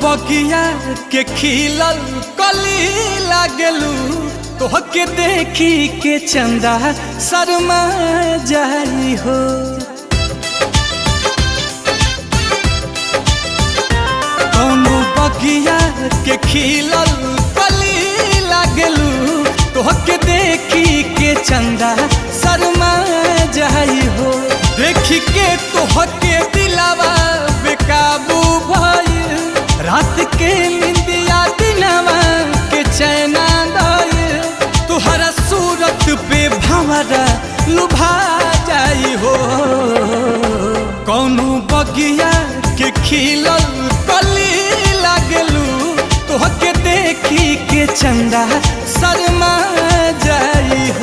बगिया के खिलल कली लागलू तोहके देखी के चंदा शर्मा जाई हो। कौनो बगिया के खिलल कली लागलू तोहके देखी के चंदा शर्मा जाई हो। देखी के तोहके दिलावा बेकाबू भइल रात के निंदिया दिनवा के चैना दइल तुहरा सूरत पे भंवरा लुभा जाई हो। कौनो बगिया के खिलल कली लागलू तोहके देखी के चंदा शर्मा जाई हो।